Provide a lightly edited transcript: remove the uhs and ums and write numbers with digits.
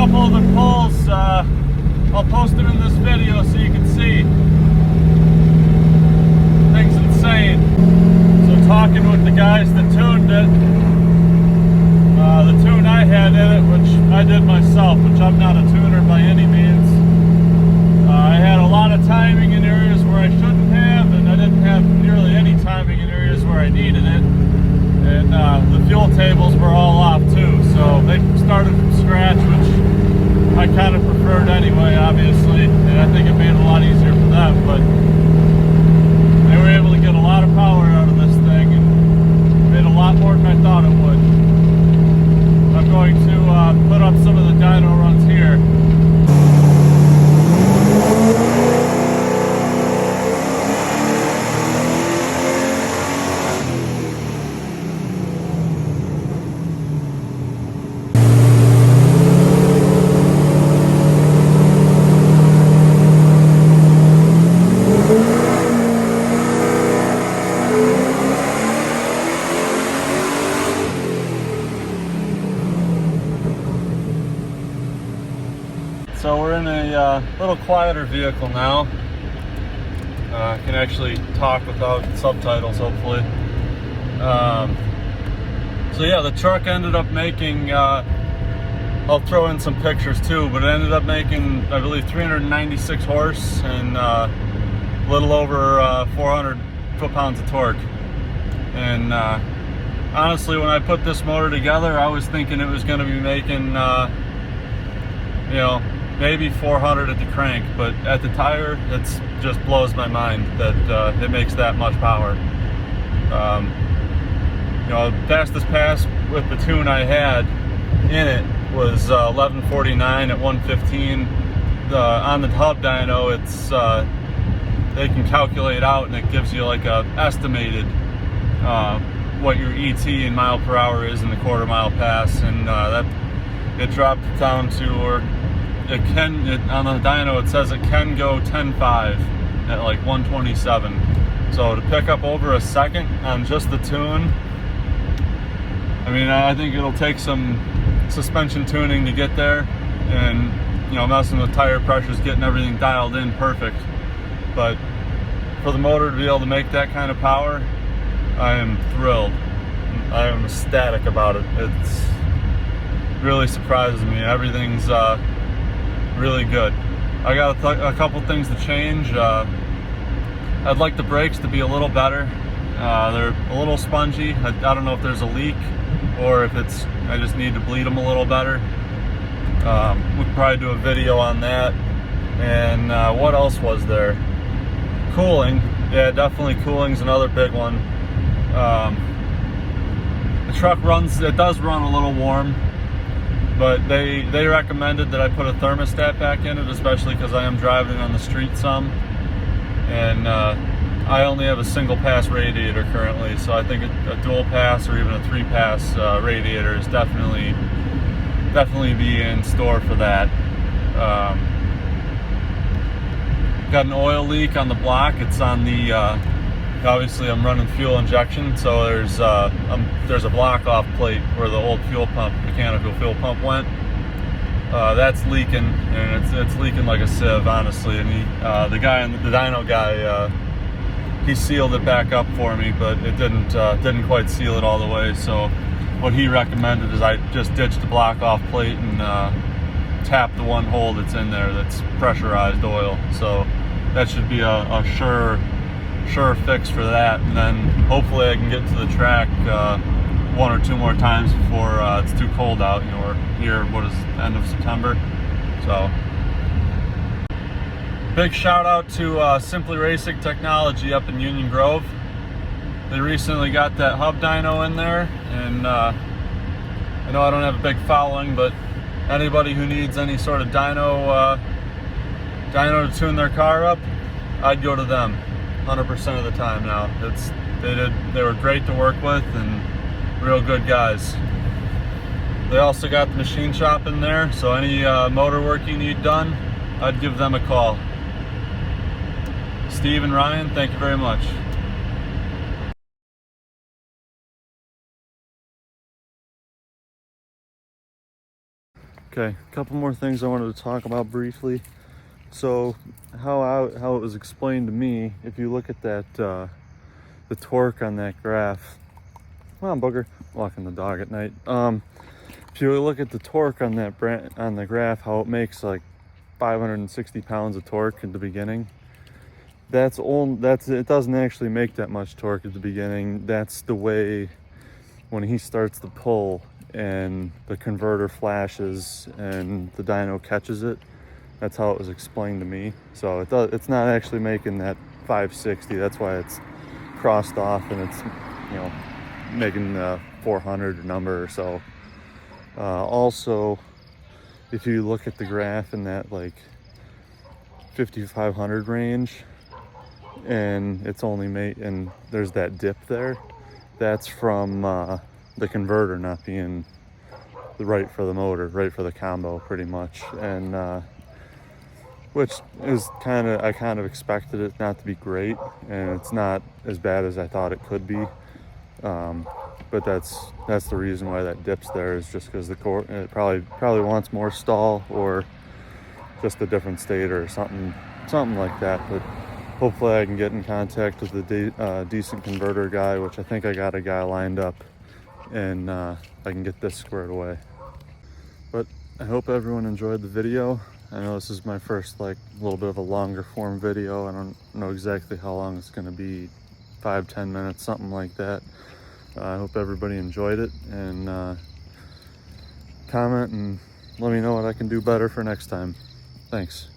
couple of the pulls. I'll post them in this video so you can see. Thing's insane. So talking with the guys that tuned it, the tune I had in it, which I did myself, which I'm not a tuner by any means. I had a lot of timing in areas where I shouldn't have, and I didn't have nearly any timing in areas where I needed it. And the fuel tables were all off too, so they started from scratch, which I kind of preferred anyway, obviously, and I think it made it a lot easier for them, but they were able to get a lot of power out of this thing and made a lot more than I thought it would. I'm going to put up some of the dyno runs here. So we're in a little quieter vehicle now. I can actually talk without subtitles, hopefully. So yeah, the truck ended up making, I'll throw in some pictures too, but it ended up making, I believe, 396 horse and a little over 400 foot-pounds of torque. And honestly, when I put this motor together, I was thinking it was going to be making, you know, maybe 400 at the crank, but at the tire, it just blows my mind that it makes that much power. You know, fastest pass with the tune I had in it was 11:49 at 115. On the hub dyno, it's they can calculate out, and it gives you like a estimated what your ET in mile per hour is in the quarter mile pass, and that it dropped it down to, or it can, on the dyno it says it can go 10.5 at like 127. So to pick up over a second on just the tune, I mean, I think it'll take some suspension tuning to get there, and you know, messing with tire pressures, getting everything dialed in perfect. But for the motor to be able to make that kind of power, I am thrilled. I am ecstatic about it. It's really surprises me. Everything's really good. I got a couple things to change. I'd like the brakes to be a little better. They're a little spongy. I don't know if there's a leak or if it's, I just need to bleed them a little better. We could probably do a video on that. And what else was there? Cooling. Yeah, definitely cooling's another big one. The truck runs, it does run a little warm, but they recommended that I put a thermostat back in it, especially because I am driving on the street some, and I only have a single pass radiator currently, so I think a dual pass or even a 3-pass radiator is definitely be in store for that. Got an oil leak on the block. It's on the obviously I'm running fuel injection, so there's a block off plate where the old fuel pump, mechanical fuel pump went. That's leaking, and it's leaking like a sieve, honestly. And the guy, the dyno guy, he sealed it back up for me, but it didn't quite seal it all the way. So what he recommended is I just ditch the block off plate and tap the one hole that's in there that's pressurized oil. So that should be a sure fix for that, and then hopefully I can get to the track 1 or 2 more times before it's too cold out. You know, we're here, what is it, end of September. So big shout out to Simply Racing Technology up in Union Grove. They recently got that hub dyno in there, and I know I don't have a big following, but anybody who needs any sort of dyno to tune their car up, I'd go to them 100% of the time now. They were great to work with and real good guys. They also got the machine shop in there, so any motor work you need done, I'd give them a call. Steve and Ryan, thank you very much. Okay, a couple more things I wanted to talk about briefly. So how it was explained to me, if you look at that the torque on that graph. Come on, booger. Walking the dog at night. If you look at the torque on that on the graph, how it makes like 560 pounds of torque at the beginning. It doesn't actually make that much torque at the beginning. That's the way when he starts to pull and the converter flashes and the dyno catches it. That's how it was explained to me. So it's not actually making that 560. That's why it's crossed off and it's, you know, making the 400 number or so. Also, if you look at the graph in that like 5500 range, and it's only and there's that dip there, that's from the converter not being right for the motor, right for the combo, pretty much. And which is I kind of expected it not to be great, and it's not as bad as I thought it could be. But that's the reason why that dips there, is just because it probably wants more stall, or just a different state or something like that. But hopefully I can get in contact with the decent converter guy, which I think I got a guy lined up, and I can get this squared away. But I hope everyone enjoyed the video. I know this is my first like little bit of a longer form video. I don't know exactly how long it's going to be, 5-10 minutes, something like that. I hope everybody enjoyed it, and comment and let me know what I can do better for next time. Thanks.